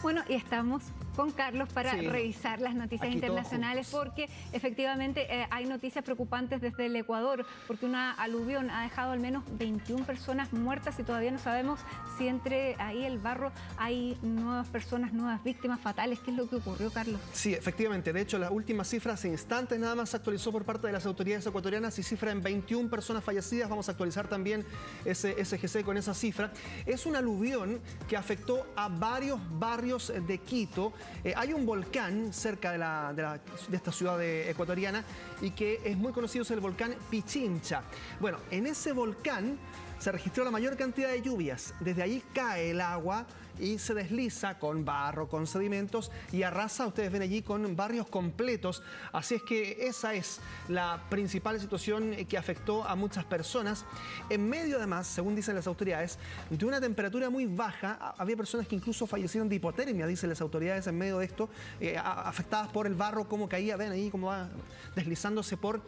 Bueno, y estamos con Carlos para revisar las noticias internacionales porque efectivamente hay noticias preocupantes desde el Ecuador porque una aluvión ha dejado al menos 21 personas muertas y todavía no sabemos si entre ahí el barro hay nuevas personas, nuevas víctimas fatales. ¿Qué es lo que ocurrió, Carlos? Sí, efectivamente. De hecho, las últimas cifras hace instantes nada más se actualizó por parte de las autoridades ecuatorianas y cifra en 21 personas fallecidas. Vamos a actualizar también ese SGC con esa cifra. Es una aluvión que afectó a varios barrios de Quito. Hay un volcán cerca de esta ciudad ecuatoriana y que es muy conocido, es el volcán Pichincha. Bueno, en ese volcán se registró la mayor cantidad de lluvias. Desde ahí cae el agua y se desliza con barro, con sedimentos y arrasa, ustedes ven allí, con barrios completos. Así es que esa es la principal situación que afectó a muchas personas. En medio, además, según dicen las autoridades, de una temperatura muy baja, había personas que incluso fallecieron de hipotermia, dicen las autoridades, en medio de esto, afectadas por el barro, cómo caía, ven ahí cómo va deslizándose por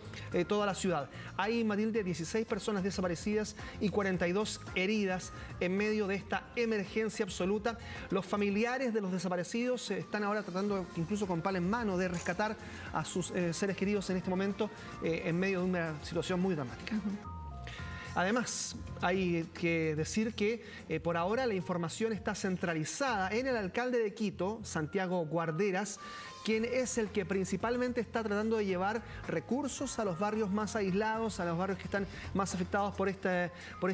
toda la ciudad. Hay, Matilde, 16 personas desaparecidas y 42 heridas en medio de esta emergencia absoluta. Los familiares de los desaparecidos están ahora tratando, incluso con pala en mano, de rescatar a sus seres queridos en este momento en medio de una situación muy dramática. Además, hay que decir que por ahora la información está centralizada en el alcalde de Quito, Santiago Guarderas, quien es el que principalmente está tratando de llevar recursos a los barrios más aislados, a los barrios que están más afectados por esta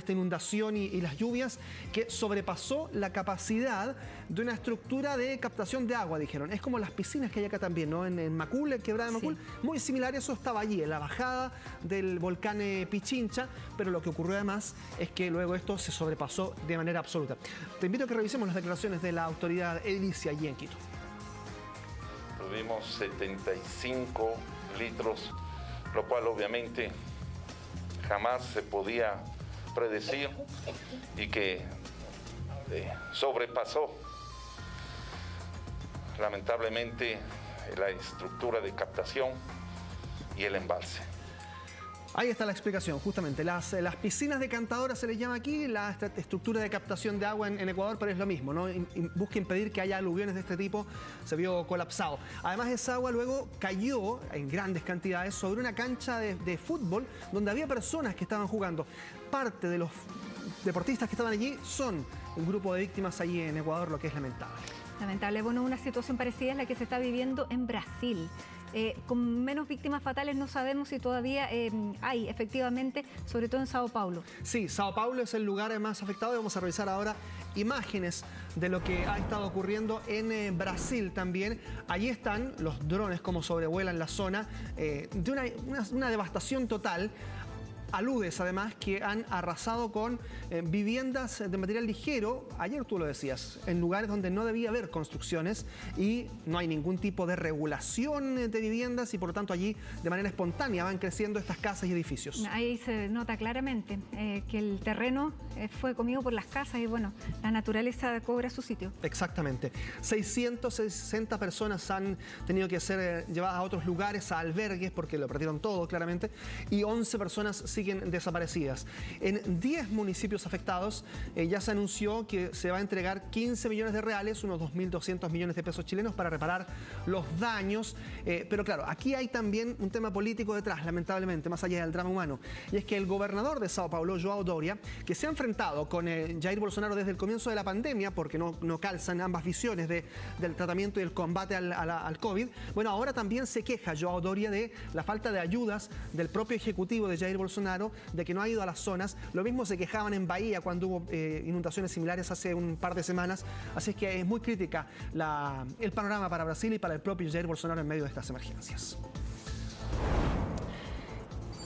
inundación y las lluvias, que sobrepasó la capacidad de una estructura de captación de agua, dijeron. Es como las piscinas que hay acá también, ¿no? En Macul, en Quebrada de Macul, muy similar, eso estaba allí, en la bajada del volcán Pichincha, pero lo que ocurrió además es que luego esto se sobrepasó de manera absoluta. Te invito a que revisemos las declaraciones de la autoridad edilicia allí en Quito. Tuvimos 75 litros, lo cual obviamente jamás se podía predecir y que sobrepasó lamentablemente la estructura de captación y el embalse. Ahí está la explicación, justamente. Las piscinas decantadoras se les llama aquí, la estructura de captación de agua en Ecuador, pero es lo mismo, ¿no? Busca impedir que haya aluviones de este tipo, se vio colapsado. Además, esa agua luego cayó en grandes cantidades sobre una cancha de fútbol donde había personas que estaban jugando. Parte de los deportistas que estaban allí son un grupo de víctimas allí en Ecuador, lo que es lamentable. Lamentable. Bueno, una situación parecida es la que se está viviendo en Brasil. Con menos víctimas fatales no sabemos si todavía hay, efectivamente, sobre todo en Sao Paulo. Sí, Sao Paulo es el lugar más afectado y vamos a revisar ahora imágenes de lo que ha estado ocurriendo en Brasil también. Allí están los drones como sobrevuelan la zona de una devastación total. Aludes, además, que han arrasado con viviendas de material ligero, ayer tú lo decías, en lugares donde no debía haber construcciones y no hay ningún tipo de regulación de viviendas y por lo tanto allí de manera espontánea van creciendo estas casas y edificios. Ahí se nota claramente que el terreno fue comido por las casas y bueno, la naturaleza cobra su sitio. Exactamente. 660 personas han tenido que ser llevadas a otros lugares, a albergues, porque lo perdieron todo claramente, y 11 personas siguen desaparecidas. En 10 municipios afectados ya se anunció que se va a entregar 15 millones de reales, unos 2.200 millones de pesos chilenos para reparar los daños. Pero claro, aquí hay también un tema político detrás, lamentablemente, más allá del drama humano. Y es que el gobernador de Sao Paulo, João Doria, que se ha enfrentado con Jair Bolsonaro desde el comienzo de la pandemia, porque no calzan ambas visiones del tratamiento y el combate al COVID, bueno, ahora también se queja João Doria de la falta de ayudas del propio ejecutivo de Jair Bolsonaro, de que no ha ido a las zonas. Lo mismo se quejaban en Bahía cuando hubo inundaciones similares hace un par de semanas. Así es que es muy crítica el panorama para Brasil y para el propio Jair Bolsonaro en medio de estas emergencias.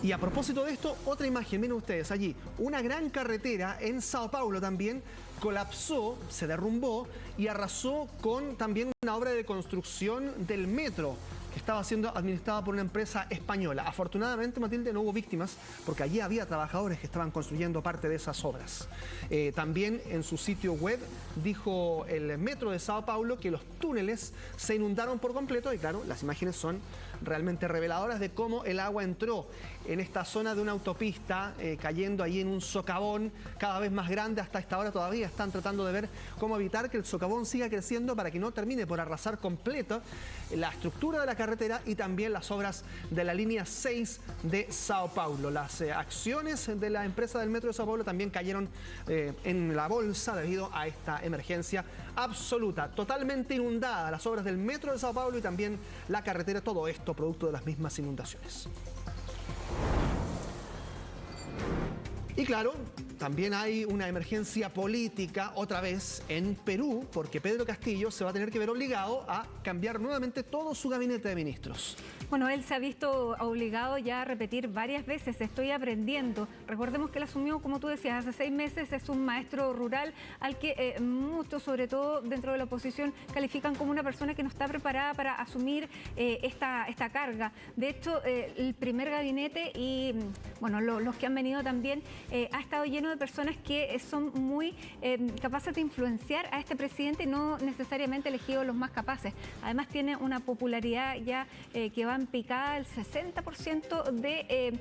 Y a propósito de esto, otra imagen, miren ustedes allí, una gran carretera en Sao Paulo también colapsó, se derrumbó y arrasó con también una obra de construcción del metro que estaba siendo administrada por una empresa española. Afortunadamente, Matilde, no hubo víctimas porque allí había trabajadores que estaban construyendo parte de esas obras. También en su sitio web dijo el metro de Sao Paulo que los túneles se inundaron por completo y claro, las imágenes son realmente reveladoras de cómo el agua entró en esta zona de una autopista, cayendo ahí en un socavón cada vez más grande. Hasta esta hora todavía están tratando de ver cómo evitar que el socavón siga creciendo para que no termine por arrasar completo la estructura de la carretera y también las obras de la línea 6 de Sao Paulo. Las acciones de la empresa del Metro de Sao Paulo también cayeron en la bolsa debido a esta emergencia absoluta, totalmente inundada, las obras del Metro de Sao Paulo y también la carretera, todo esto producto de las mismas inundaciones. Y claro, también hay una emergencia política otra vez en Perú, porque Pedro Castillo se va a tener que ver obligado a cambiar nuevamente todo su gabinete de ministros. Bueno, él se ha visto obligado ya a repetir varias veces, estoy aprendiendo. Recordemos que él asumió, como tú decías, hace 6 meses, es un maestro rural al que muchos, sobre todo dentro de la oposición, califican como una persona que no está preparada para asumir esta carga. De hecho, el primer gabinete y bueno, los que han venido también, ha estado lleno de personas que son muy capaces de influenciar a este presidente, no necesariamente elegidos los más capaces. Además tiene una popularidad ya que va en picada, el 60% de,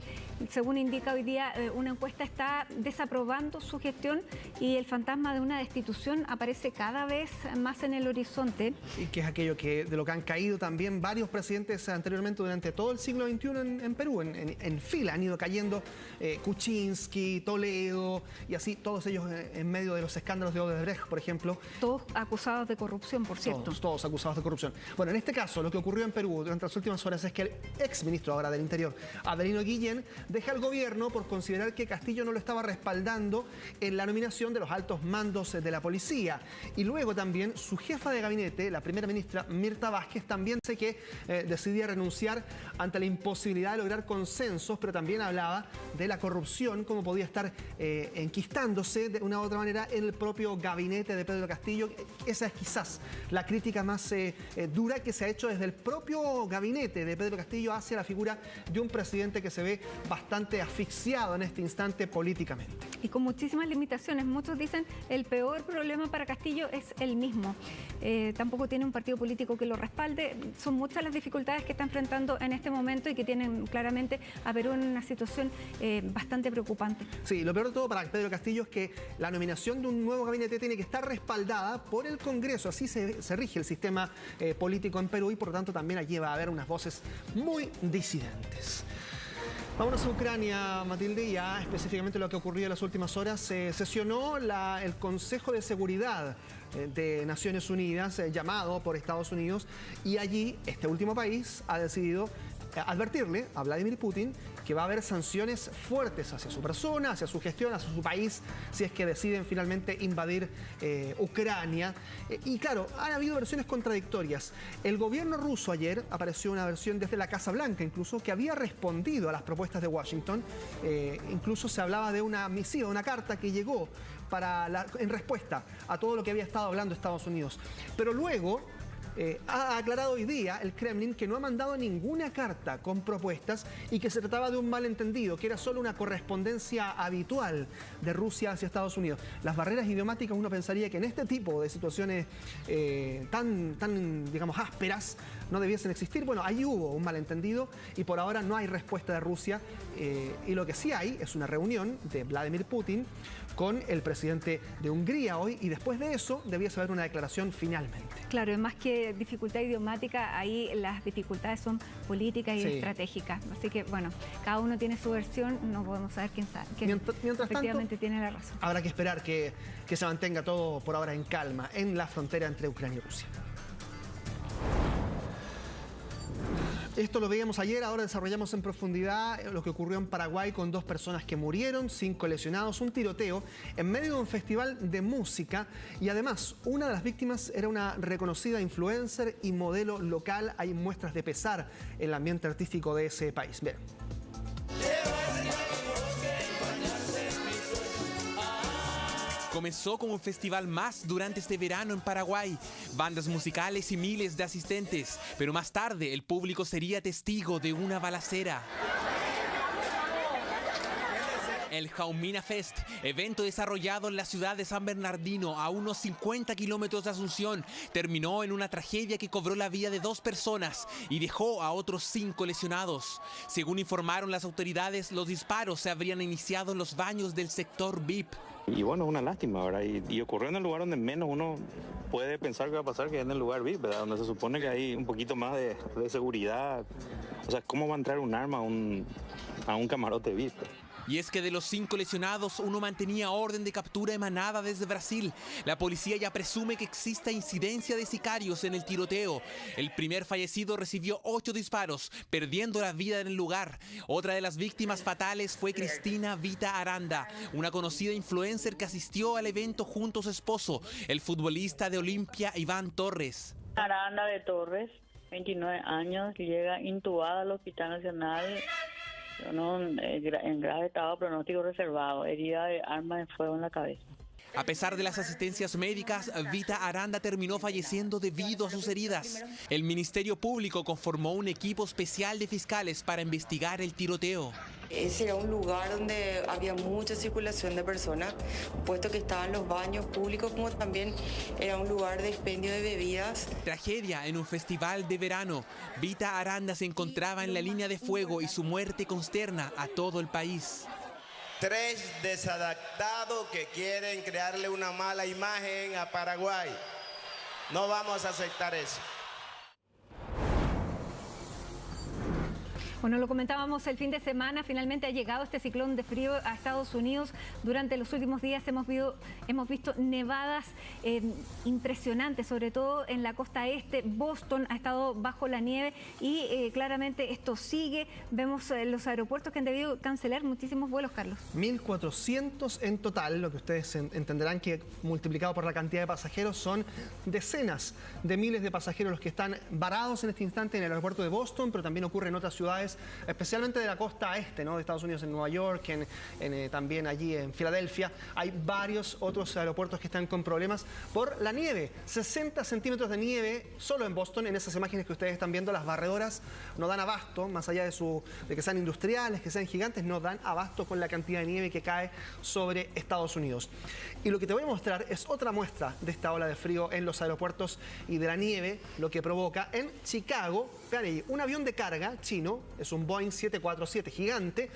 según indica hoy día una encuesta, está desaprobando su gestión y el fantasma de una destitución aparece cada vez más en el horizonte. Y que es aquello de lo que han caído también varios presidentes anteriormente durante todo el siglo XXI en Perú, en fila han ido cayendo Kuczynski, Toledo y así todos ellos en medio de los escándalos de Odebrecht, por ejemplo. Todos acusados de corrupción, por cierto. Todos acusados de corrupción. Bueno, en este caso lo que ocurrió en Perú durante las últimas horas es que el exministro ahora del Interior, Adelino Guillén, deja el gobierno por considerar que Castillo no lo estaba respaldando en la nominación de los altos mandos de la policía. Y luego también su jefa de gabinete, la primera ministra Mirta Vázquez, también sé que decidía renunciar ante la imposibilidad de lograr consensos, pero también hablaba de la corrupción, cómo podía estar enquistándose de una u otra manera en el propio gabinete de Pedro Castillo. Esa es quizás la crítica más dura que se ha hecho desde el propio gabinete de Pedro Castillo hacia la figura de un presidente que se ve bastante asfixiado en este instante políticamente. Y con muchísimas limitaciones. Muchos dicen el peor problema para Castillo es el mismo. Tampoco tiene un partido político que lo respalde. Son muchas las dificultades que está enfrentando en este momento y que tienen claramente a Perú en una situación bastante preocupante. Sí, lo peor de todo para Pedro Castillo es que la nominación de un nuevo gabinete tiene que estar respaldada por el Congreso. Así se rige el sistema político en Perú y por lo tanto también allí va a haber unas voces muy disidentes. Vámonos a Ucrania, Matilde, ya específicamente lo que ocurrió en las últimas horas. Sesionó el Consejo de Seguridad de Naciones Unidas, llamado por Estados Unidos, y allí este último país ha decidido advertirle a Vladimir Putin que va a haber sanciones fuertes hacia su persona, hacia su gestión, hacia su país, si es que deciden finalmente invadir Ucrania. Y claro, han habido versiones contradictorias. El gobierno ruso ayer apareció una versión desde la Casa Blanca, incluso, que había respondido a las propuestas de Washington. Incluso se hablaba de una misiva, una carta que llegó en respuesta a todo lo que había estado hablando Estados Unidos. Pero luego ha aclarado hoy día el Kremlin que no ha mandado ninguna carta con propuestas y que se trataba de un malentendido, que era solo una correspondencia habitual de Rusia hacia Estados Unidos. Las barreras idiomáticas, uno pensaría que en este tipo de situaciones tan, digamos, ásperas no debiesen existir. Bueno, ahí hubo un malentendido y por ahora no hay respuesta de Rusia. Y lo que sí hay es una reunión de Vladimir Putin con el presidente de Hungría hoy y después de eso debiese haber una declaración finalmente. Claro, es más que dificultad idiomática, ahí las dificultades son políticas y estratégicas. Así que, bueno, cada uno tiene su versión, no podemos saber quién sabe. Mientras efectivamente tanto, tiene la razón. Habrá que esperar que se mantenga todo por ahora en calma en la frontera entre Ucrania y Rusia. Esto lo veíamos ayer, ahora desarrollamos en profundidad lo que ocurrió en Paraguay con 2 personas que murieron, 5 lesionados, un tiroteo en medio de un festival de música y además una de las víctimas era una reconocida influencer y modelo local. Hay muestras de pesar en el ambiente artístico de ese país. Bien. Comenzó como un festival más durante este verano en Paraguay, bandas musicales y miles de asistentes, pero más tarde el público sería testigo de una balacera. el Jaumina Fest, evento desarrollado en la ciudad de San Bernardino, a unos 50 kilómetros de Asunción, terminó en una tragedia que cobró la vida de 2 personas y dejó a otros 5 lesionados. Según informaron las autoridades, los disparos se habrían iniciado en los baños del sector VIP. Y bueno, es una lástima, ¿verdad? Y ocurrió en el lugar donde menos uno puede pensar que va a pasar, que es en el lugar VIP, ¿verdad? Donde se supone que hay un poquito más de seguridad. O sea, ¿cómo va a entrar un arma a un camarote VIP? Y es que de los 5 lesionados, uno mantenía orden de captura emanada desde Brasil. La policía ya presume que exista incidencia de sicarios en el tiroteo. El primer fallecido recibió 8 disparos, perdiendo la vida en el lugar. Otra de las víctimas fatales fue Cristina Vita Aranda, una conocida influencer que asistió al evento junto a su esposo, el futbolista de Olimpia, Iván Torres. Aranda de Torres, 29 años, llega intubada al Hospital Nacional en grave estado pronóstico reservado, herida de arma de fuego en la cabeza. A pesar de las asistencias médicas, Vita Aranda terminó falleciendo debido a sus heridas. El Ministerio Público conformó un equipo especial de fiscales para investigar el tiroteo. Ese era un lugar donde había mucha circulación de personas, puesto que estaban los baños públicos, como también era un lugar de expendio de bebidas. Tragedia en un festival de verano. Vita Aranda se encontraba en la línea de fuego y su muerte consterna a todo el país. 3 desadaptados que quieren crearle una mala imagen a Paraguay. No vamos a aceptar eso. Bueno, lo comentábamos el fin de semana, finalmente ha llegado este ciclón de frío a Estados Unidos. Durante los últimos días hemos visto nevadas impresionantes, sobre todo en la costa este. Boston ha estado bajo la nieve y claramente esto sigue. Vemos los aeropuertos que han debido cancelar muchísimos vuelos, Carlos. 1.400 en total, lo que ustedes entenderán que multiplicado por la cantidad de pasajeros son decenas de miles de pasajeros los que están varados en este instante en el aeropuerto de Boston, pero también ocurre en otras ciudades, especialmente de la costa este, ¿no?, de Estados Unidos, en Nueva York, también allí en Filadelfia. Hay varios otros aeropuertos que están con problemas por la nieve. 60 centímetros de nieve solo en Boston. En esas imágenes que ustedes están viendo, las barredoras no dan abasto, más allá de que sean industriales, que sean gigantes, no dan abasto con la cantidad de nieve que cae sobre Estados Unidos. Y lo que te voy a mostrar es otra muestra de esta ola de frío en los aeropuertos y de la nieve, lo que provoca en Chicago. Vean ahí, un avión de carga chino, es un Boeing 747 gigante,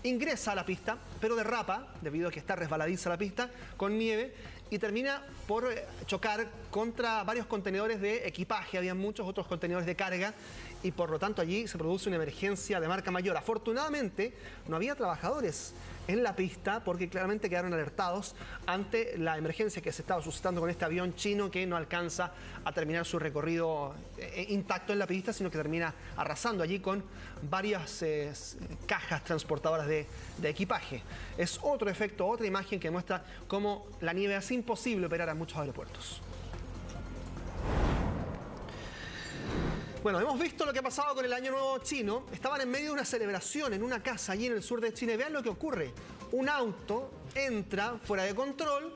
ingresa a la pista, pero derrapa, debido a que está resbaladiza la pista, con nieve, y termina por chocar contra varios contenedores de equipaje. Había muchos otros contenedores de carga y por lo tanto allí se produce una emergencia de marca mayor. Afortunadamente no había trabajadores en la pista porque claramente quedaron alertados ante la emergencia que se estaba suscitando con este avión chino que no alcanza a terminar su recorrido intacto en la pista, sino que termina arrasando allí con varias cajas transportadoras de equipaje. Es otro efecto, otra imagen que muestra cómo la nieve hace imposible operar a muchos aeropuertos. Bueno, hemos visto lo que ha pasado con el Año Nuevo chino. Estaban en medio de una celebración en una casa allí en el sur de China. Y vean lo que ocurre. Un auto entra fuera de control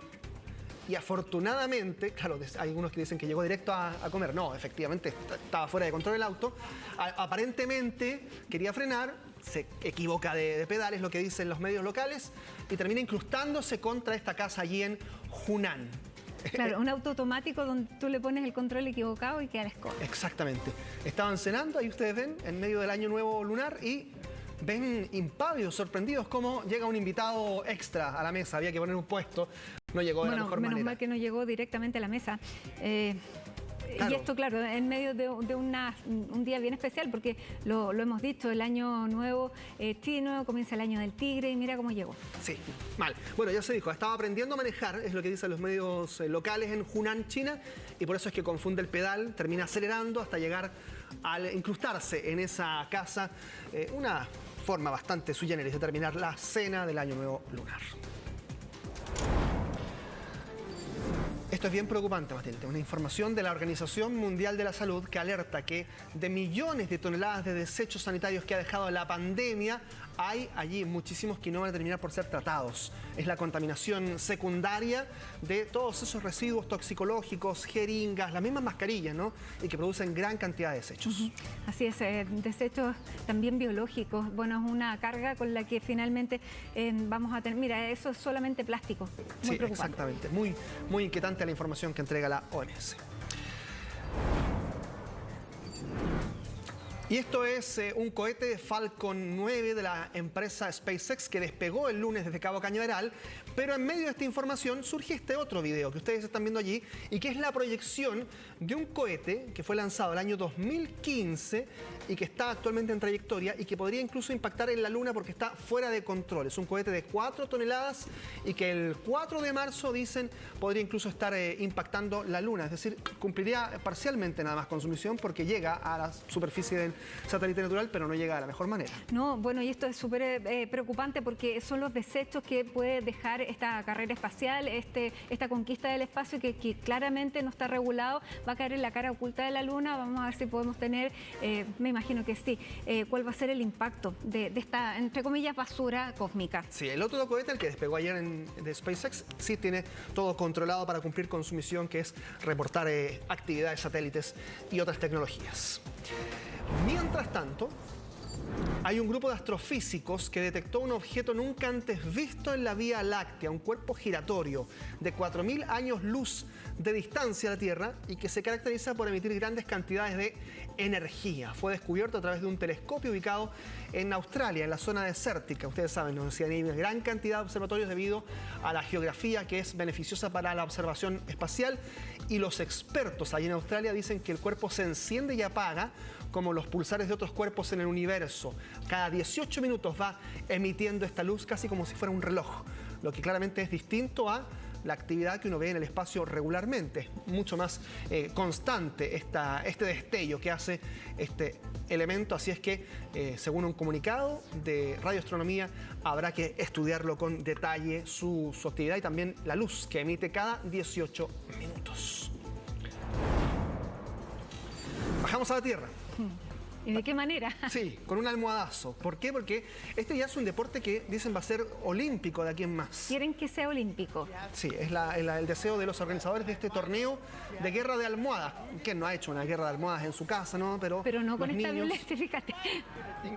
y afortunadamente, claro, hay algunos que dicen que llegó directo a comer. No, efectivamente estaba fuera de control el auto. Aparentemente quería frenar, se equivoca de pedales, lo que dicen los medios locales, y termina incrustándose contra esta casa allí en Hunan. Claro, un auto automático donde tú le pones el control equivocado y queda la escoba. Exactamente. Estaban cenando, ahí ustedes ven, en medio del Año Nuevo lunar, y ven impávidos, sorprendidos, cómo llega un invitado extra a la mesa. Había que poner un puesto, no llegó de la mejor manera. Menos mal que no llegó directamente a la mesa. Claro. Y esto, claro, en medio de un día bien especial, porque lo hemos dicho, el Año Nuevo chino, comienza el Año del Tigre y mira cómo llegó. Sí, mal. Bueno, ya se dijo, estaba aprendiendo a manejar, es lo que dicen los medios locales en Hunan, China, y por eso es que confunde el pedal, termina acelerando hasta llegar al incrustarse en esa casa. Una forma bastante sui generis de terminar la cena del Año Nuevo lunar. Esto es bien preocupante, Matilde. Una información de la Organización Mundial de la Salud que alerta que de millones de toneladas de desechos sanitarios que ha dejado la pandemia, hay allí muchísimos que no van a terminar por ser tratados. Es la contaminación secundaria de todos esos residuos toxicológicos, jeringas, las mismas mascarillas, ¿no? Y que producen gran cantidad de desechos. Así es, desechos también biológicos. Bueno, es una carga con la que finalmente vamos a tener... Mira, eso es solamente plástico. Muy preocupante. Exactamente. Muy inquietante la información que entrega la OMS. Y esto es un cohete Falcon 9 de la empresa SpaceX que despegó el lunes desde Cabo Cañaveral, pero en medio de esta información surge este otro video que ustedes están viendo allí y que es la proyección de un cohete que fue lanzado el año 2015 y que está actualmente en trayectoria y que podría incluso impactar en la Luna porque está fuera de control. Es un cohete de 4 toneladas y que el 4 de marzo, dicen, podría incluso estar impactando la Luna. Es decir, cumpliría parcialmente nada más con su misión porque llega a la superficie del satélite natural, pero no llega de la mejor manera. No, bueno, y esto es súper preocupante porque son los desechos que puede dejar esta carrera espacial, esta conquista del espacio que claramente no está regulado, va a caer en la cara oculta de la Luna. Vamos a ver si podemos tener, me imagino que sí, cuál va a ser el impacto de esta, entre comillas, basura cósmica. Sí, el otro cohete, el que despegó ayer de SpaceX, sí tiene todo controlado para cumplir con su misión, que es reportar actividades, satélites y otras tecnologías. Mientras tanto, hay un grupo de astrofísicos que detectó un objeto nunca antes visto en la Vía Láctea, un cuerpo giratorio de 4.000 años luz de distancia a la Tierra y que se caracteriza por emitir grandes cantidades de energía. Fue descubierto a través de un telescopio ubicado en Australia, en la zona desértica. Ustedes saben, nos decían, hay una gran cantidad de observatorios debido a la geografía que es beneficiosa para la observación espacial y los expertos allí en Australia dicen que el cuerpo se enciende y apaga como los pulsares de otros cuerpos en el universo. Cada 18 minutos va emitiendo esta luz casi como si fuera un reloj, lo que claramente es distinto a la actividad que uno ve en el espacio regularmente. Mucho más constante este destello que hace este elemento, así es que, según un comunicado de radioastronomía, habrá que estudiarlo con detalle su actividad y también la luz que emite cada 18 minutos. Bajamos a la Tierra. ¿Y de qué manera? Sí, con un almohadazo. ¿Por qué? Porque este ya es un deporte que dicen va a ser olímpico de aquí en más. ¿Quieren que sea olímpico? Sí, es el deseo de los organizadores de este torneo de guerra de almohadas. ¿Quién no ha hecho una guerra de almohadas en su casa, no? Pero no con esta niños, violencia, fíjate.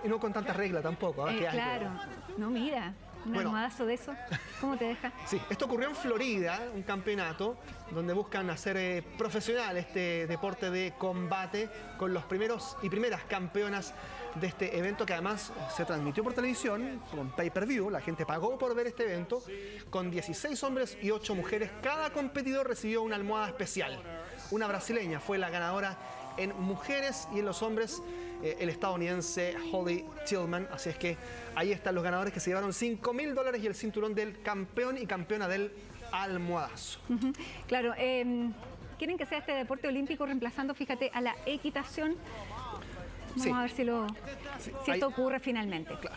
Y no con tanta regla tampoco. Claro, no, mira. ¿Un almohadazo de eso? ¿Cómo te deja? Sí, esto ocurrió en Florida, un campeonato donde buscan hacer profesional este deporte de combate con los primeros y primeras campeonas de este evento que además se transmitió por televisión con pay-per-view. La gente pagó por ver este evento con 16 hombres y 8 mujeres. Cada competidor recibió una almohada especial. Una brasileña fue la ganadora en mujeres y en los hombres el estadounidense Holly Tillman. Así es que ahí están los ganadores que se llevaron $5.000 y el cinturón del campeón y campeona del almohadazo. Claro, quieren que sea este deporte olímpico reemplazando, fíjate, a la equitación. Vamos a ver si esto ocurre finalmente. Claro.